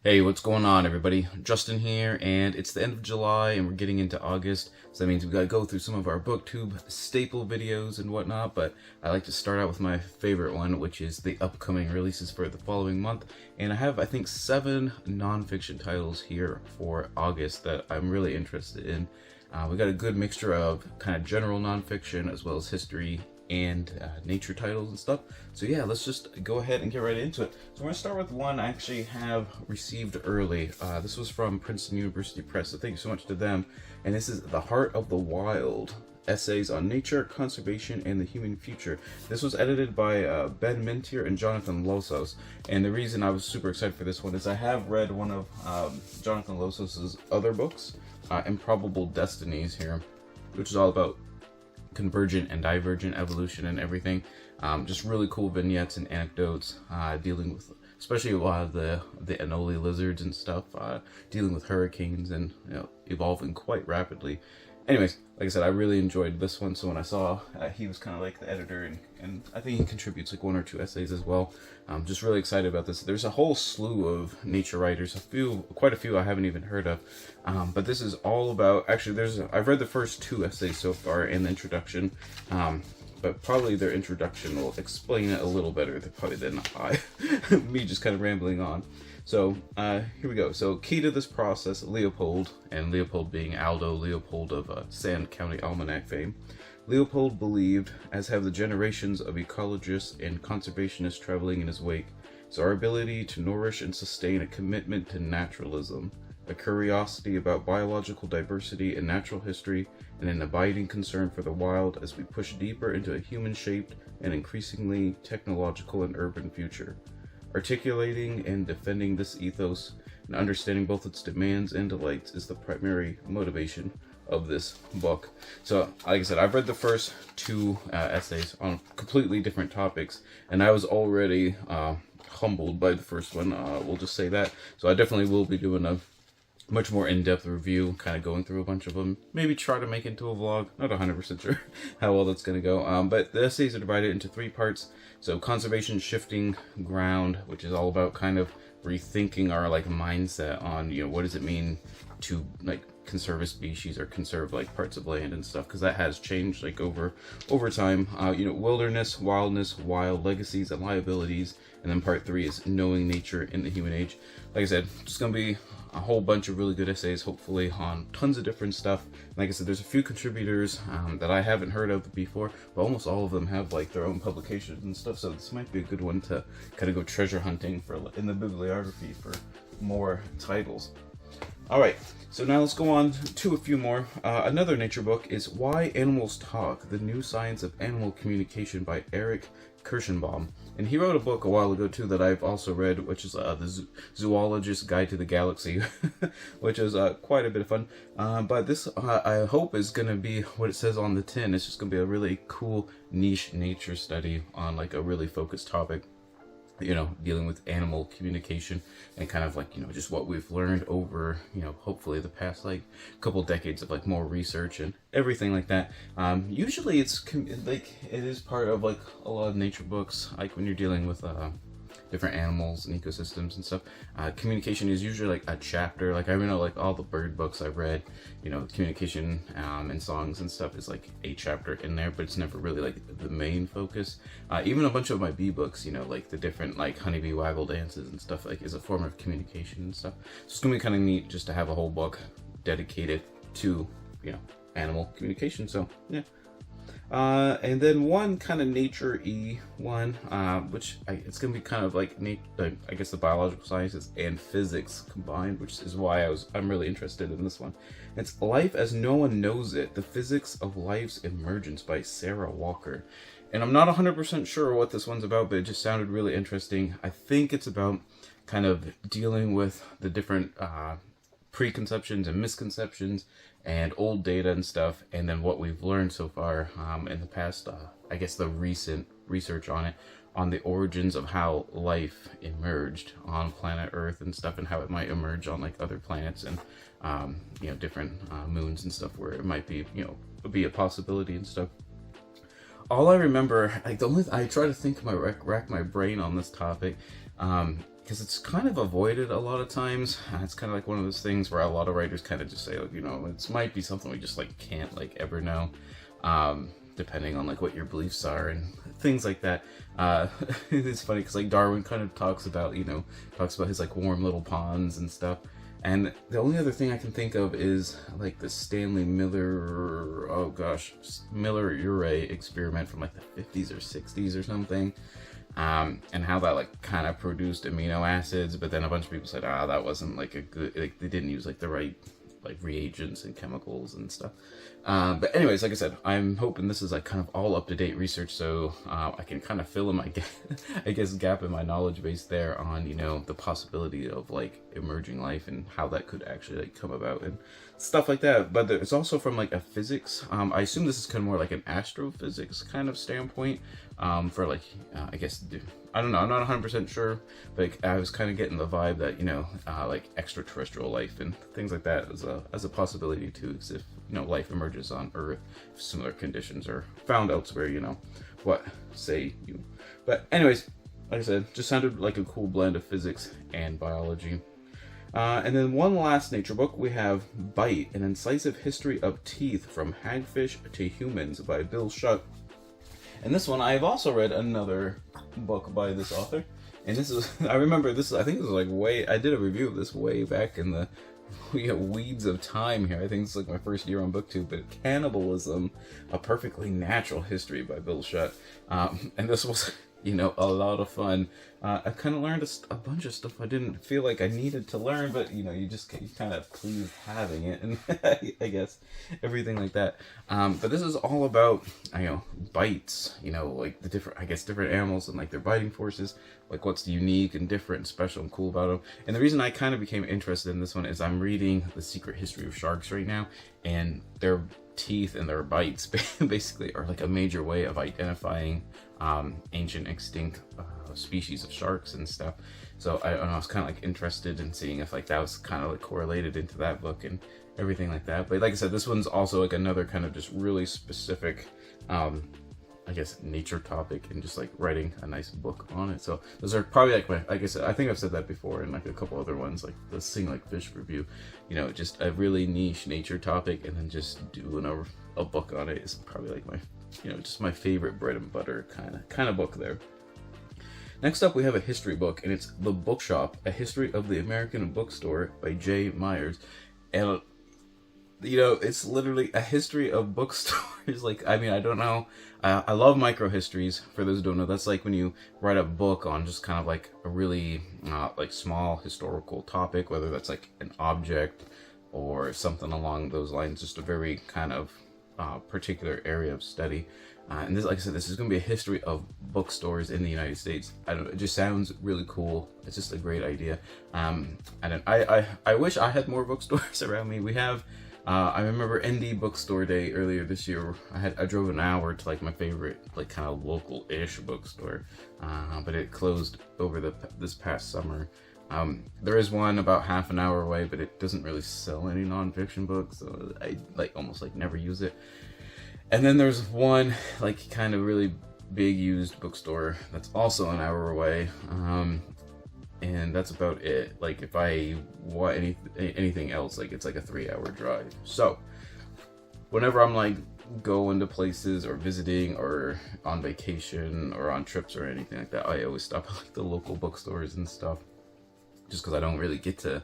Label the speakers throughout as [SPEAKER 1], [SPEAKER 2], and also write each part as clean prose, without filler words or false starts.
[SPEAKER 1] Hey, what's going on, everybody? Justin here, and it's the end of July, and we're getting into August, so that means we've got to go through some of our BookTube staple videos and whatnot, but I like to start out with my favorite one, which is the upcoming releases for the following month, and I have, I think, 7 nonfiction titles here for August that I'm really interested in. We got a good mixture of kind of general nonfiction as well as history and nature titles and stuff. So yeah, let's just go ahead and get right into it. So we're gonna start with one I actually have received early. This was from Princeton University Press, so thank you so much to them. And this is The Heart of the Wild: Essays on Nature, Conservation, and the Human Future. This was edited by Ben Mintier and Jonathan Losos. And the reason I was super excited for this one is I have read one of Jonathan Losos's other books, Improbable Destinies here, which is all about convergent and divergent evolution and everything. Just really cool vignettes and anecdotes dealing with, especially a lot of the anole lizards and stuff, dealing with hurricanes and evolving quite rapidly. Anyways, like I said, I really enjoyed this one, so when I saw he was kind of like the editor, and I think he contributes like 1 or 2 essays as well. I'm just really excited about this. There's a whole slew of nature writers, quite a few I haven't even heard of, but this is all about, actually I've read the first 2 essays so far in the introduction, but probably their introduction will explain it a little better than me just kind of rambling on. So here we go. So key to this process, Leopold, and Leopold being Aldo Leopold of Sand County Almanac fame. Leopold believed, as have the generations of ecologists and conservationists traveling in his wake, is our ability to nourish and sustain a commitment to naturalism, a curiosity about biological diversity and natural history, and an abiding concern for the wild as we push deeper into a human-shaped and increasingly technological and urban future. Articulating and defending this ethos and understanding both its demands and delights is the primary motivation of this book. So, like I said, I've read the first 2 essays on completely different topics, and I was already humbled by the first one, we'll just say that. So I definitely will be doing a much more in-depth review, kind of going through a bunch of them, maybe try to make it into a vlog. Not 100% sure how well that's going to go, but the essays are divided into 3 parts. So conservation, shifting ground, which is all about kind of rethinking our like mindset on, what does it mean to like conserve a species or conserve like parts of land and stuff, because that has changed like over time. Wilderness, wildness, wild legacies and liabilities. And then part 3 is knowing nature in the human age. Like I said, just gonna be a whole bunch of really good essays, hopefully, on tons of different stuff. Like I said, there's a few contributors that I haven't heard of before, but almost all of them have like their own publications and stuff, so this might be a good one to kind of go treasure hunting in the bibliography for more titles. Alright, so now let's go on to a few more. Another nature book is Why Animals Talk: The New Science of Animal Communication by Eric Kirschenbaum. And he wrote a book a while ago too that I've also read, which is The Zoologist's Guide to the Galaxy, which is quite a bit of fun. But this, I hope, is going to be what it says on the tin. It's just going to be a really cool niche nature study on like a really focused topic, dealing with animal communication and kind of like, just what we've learned over, hopefully the past like couple decades of like more research and everything like that. Usually it is part of like a lot of nature books, like when you're dealing with different animals and ecosystems and stuff. Communication is usually like a chapter. Like I know like all the bird books I've read, communication and songs and stuff is like a chapter in there, but it's never really like the main focus. Even a bunch of my bee books, like the different like honeybee waggle dances and stuff like is a form of communication and stuff. So it's gonna be kind of neat just to have a whole book dedicated to animal communication. So yeah. And then one kind of nature-y one, which it's going to be kind of like, I guess the biological sciences and physics combined, which is why I'm really interested in this one. It's Life as No One Knows It: The Physics of Life's Emergence by Sarah Walker. And I'm not 100% sure what this one's about, but it just sounded really interesting. I think it's about kind of dealing with the different preconceptions and misconceptions and old data and stuff, and then what we've learned so far in the past, I guess the recent research on it, on the origins of how life emerged on planet Earth and stuff, and how it might emerge on like other planets and different moons and stuff where it might be be a possibility and stuff. All I remember, I try to think rack my brain on this topic. because it's kind of avoided a lot of times. It's kind of like one of those things where a lot of writers kind of just say, like, you know, it might be something we just like can't like ever know, depending on like what your beliefs are and things like that. It's funny because like Darwin kind of talks about his like warm little ponds and stuff. And the only other thing I can think of is like the Stanley Miller-Urey experiment from like the 50s or 60s or something. And how that like kind of produced amino acids, but then a bunch of people said, that wasn't like a good, like they didn't use like the right like reagents and chemicals and stuff. But anyways, like I said, I'm hoping this is like kind of all up-to-date research, so I can kind of fill in my gap in my knowledge base there on, you know, the possibility of like emerging life and how that could actually like come about and stuff like that. But it's also from like a physics, I assume this is kind of more like an astrophysics kind of standpoint, for like I guess, I don't know, I'm not 100% sure, but I was kind of getting the vibe that, you know, like extraterrestrial life and things like that as a possibility too, if, you know, life emerges on Earth, if similar conditions are found elsewhere, you know, what say you. But anyways, like I said, just sounded like a cool blend of physics and biology. And then one last nature book, we have Bite, an incisive history of teeth from hagfish to humans by Bill Shutt. And this one, I've also read another book by this author. And this is, I remember this, I think it was like I did a review of this way back in the weeds of time here. I think it's like my first year on BookTube, but Cannibalism, A Perfectly Natural History by Bill Shutt. And this was, you know, a lot of fun. I kind of learned a bunch of stuff I didn't feel like I needed to learn, but you know, you kind of please having it, and I guess everything like that. But this is all about, you know, bites, you know, like the different animals and like their biting forces, like what's unique and different and special and cool about them. And the reason I kind of became interested in this one is I'm reading The Secret History of Sharks right now, and their teeth and their bites basically are like a major way of identifying ancient extinct species of sharks and stuff. So I was kind of like interested in seeing if like that was kind of like correlated into that book and everything like that. But like I said, this one's also like another kind of just really specific I guess nature topic, and just like writing a nice book on it. So those are probably like like I said, I think I've said that before in like a couple other ones, like the Sing Like Fish review, you know, just a really niche nature topic, and then just doing a book on it is probably like my, you know, just my favorite bread and butter kind of book there. Next up, we have a history book, and it's The Bookshop, A History of the American Bookstore by J. Myers. And you know, it's literally a history of bookstores. Like, I mean, I don't know. I love microhistories. For those who don't know, that's like when you write a book on just kind of like a really like small historical topic, whether that's like an object or something along those lines, just a very kind of particular area of study. And this, like I said, this is going to be a history of bookstores in the United States. I don't know, it just sounds really cool. It's just a great idea. And I wish I had more bookstores around me. We have, I remember Indie Bookstore Day earlier this year. I drove an hour to like my favorite, like kind of local-ish bookstore, but it closed over this past summer. There is one about half an hour away, but it doesn't really sell any nonfiction books, so I like almost like never use it. And then there's one like kind of really big used bookstore that's also an hour away, and that's about it. Like if I want anything else, like it's like a 3-hour drive. So whenever I'm like going to places or visiting or on vacation or on trips or anything like that, I always stop at like the local bookstores and stuff, just because I don't really get to,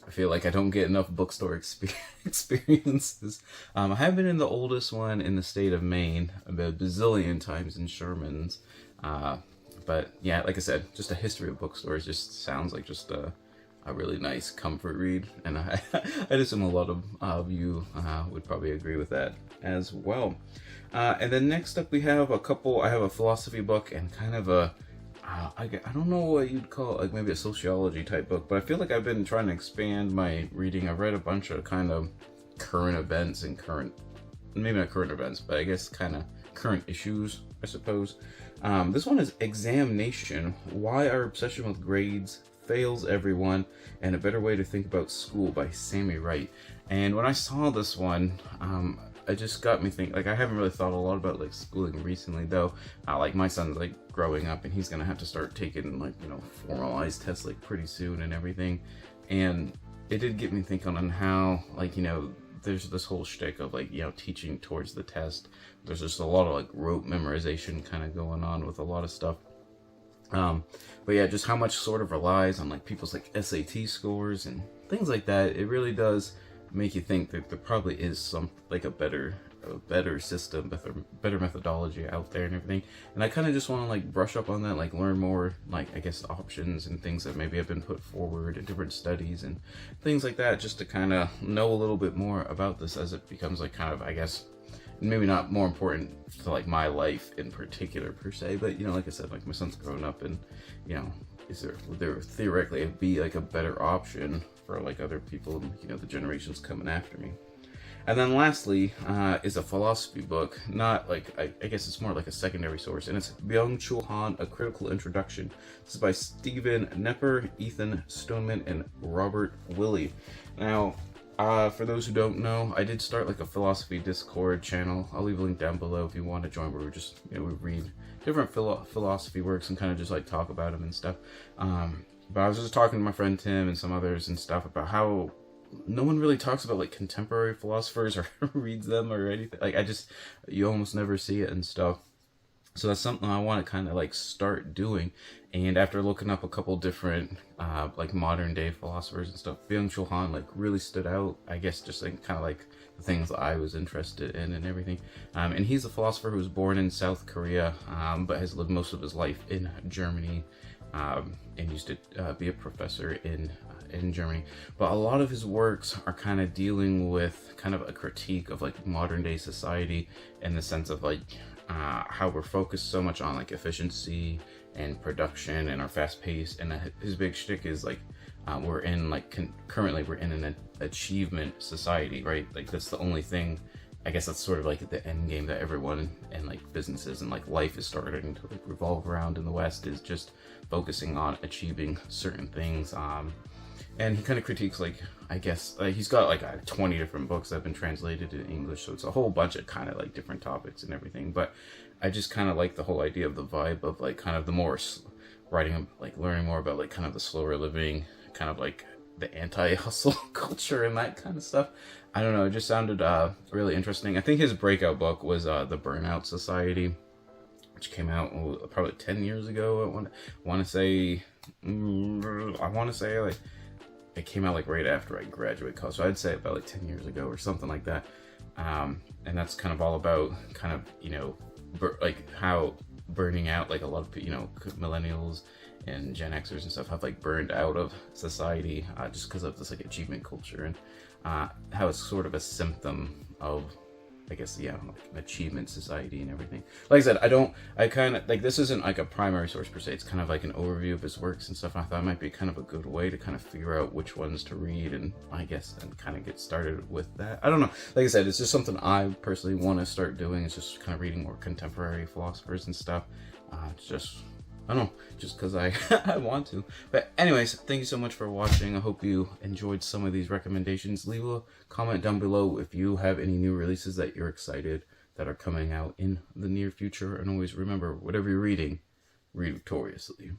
[SPEAKER 1] I feel like I don't get enough bookstore experiences. I have been in the oldest one in the state of Maine a bazillion times in Sherman's. But yeah, like I said, just a history of bookstores just sounds like just a really nice comfort read. And I'd assume a lot of you would probably agree with that as well. And then next up we have I have a philosophy book and kind of a, I don't know what you'd call it, like maybe a sociology type book, but I feel like I've been trying to expand my reading. I've read a bunch of kind of current events and maybe not current events, but I guess kind of current issues, I suppose. This one is Examination, Why Our Obsession with Grades Fails Everyone, and a Better Way to Think About School by Sammy Wright. And when I saw this one, it just got me thinking, like, I haven't really thought a lot about, like, schooling recently, though. Like, my son's, like, growing up, and he's gonna have to start taking, like, you know, formalized tests, like, pretty soon and everything. And it did get me thinking on how, like, you know, there's this whole shtick of, like, you know, teaching towards the test. There's just a lot of, like, rote memorization kind of going on with a lot of stuff. But yeah, just how much sort of relies on, like, people's, like, SAT scores and things like that. It really does make you think that there probably is some, like, a better system, better methodology out there and everything. And I kind of just want to, like, brush up on that, like, learn more, like, I guess, options and things that maybe have been put forward in different studies and things like that, just to kind of know a little bit more about this as it becomes, like, kind of, I guess, maybe not more important to, like, my life in particular per se, but, you know, like I said, like, my son's grown up, and, you know, would there theoretically be, like, a better option for, like, other people, you know, the generations coming after me. And then lastly is a philosophy book, not like, I guess it's more like a secondary source, and it's Byung-Chul Han, A Critical Introduction. This is by Stephen Knepper, Ethan Stoneman, and Robert Willey. Now, for those who don't know, I did start, like, a philosophy Discord channel. I'll leave a link down below if you want to join, where we just, you know, we read different philosophy works and kind of just, like, talk about them and stuff. But I was just talking to my friend Tim and some others and stuff about how no one really talks about, like, contemporary philosophers or reads them or anything. Like, you almost never see it and stuff. So that's something I want to kind of, like, start doing. And after looking up a couple different, like, modern day philosophers and stuff, Byung-Chul Han, like, really stood out. I guess just, like, kind of like the things that I was interested in and everything. And he's a philosopher who was born in South Korea, but has lived most of his life in Germany, and used to be a professor in Germany. But a lot of his works are kind of dealing with kind of a critique of, like, modern day society, in the sense of, like, how we're focused so much on, like, efficiency and production and our fast pace. And his big shtick is, like, we're in, like, currently we're in an achievement society, right? Like, that's the only thing, I guess that's sort of like the end game that everyone and, like, businesses and, like, life is starting to, like, revolve around in the West, is just focusing on achieving certain things. And he kind of critiques, like, I guess, he's got, like, 20 different books that have been translated in English, so it's a whole bunch of kind of, like, different topics and everything. But I just kind of like the whole idea of the vibe of, like, kind of the more writing, like, learning more about, like, kind of the slower living, kind of like the anti-hustle culture and that kind of stuff. I don't know, it just sounded really interesting. I think his breakout book was The Burnout Society, which came out probably 10 years ago. I want to say, like, it came out, like, right after I graduated college, so I'd say about, like, 10 years ago or something like that. And that's kind of all about kind of, you know, like, how burning out, like, a lot of, you know, millennials and Gen Xers and stuff have, like, burned out of society just because of this, like, achievement culture, and how it's sort of a symptom of, I guess, yeah, like, an achievement society and everything. Like I said, I kind of, like, this isn't, like, a primary source per se. It's kind of like an overview of his works and stuff. And I thought it might be kind of a good way to kind of figure out which ones to read, and I guess then kind of get started with that. I don't know. Like I said, it's just something I personally want to start doing. It's just kind of reading more contemporary philosophers and stuff. Just, I don't know, just because I want to. But anyways, thank you so much for watching. I hope you enjoyed some of these recommendations. Leave a comment down below if you have any new releases that you're excited that are coming out in the near future. And always remember, whatever you're reading, read victoriously.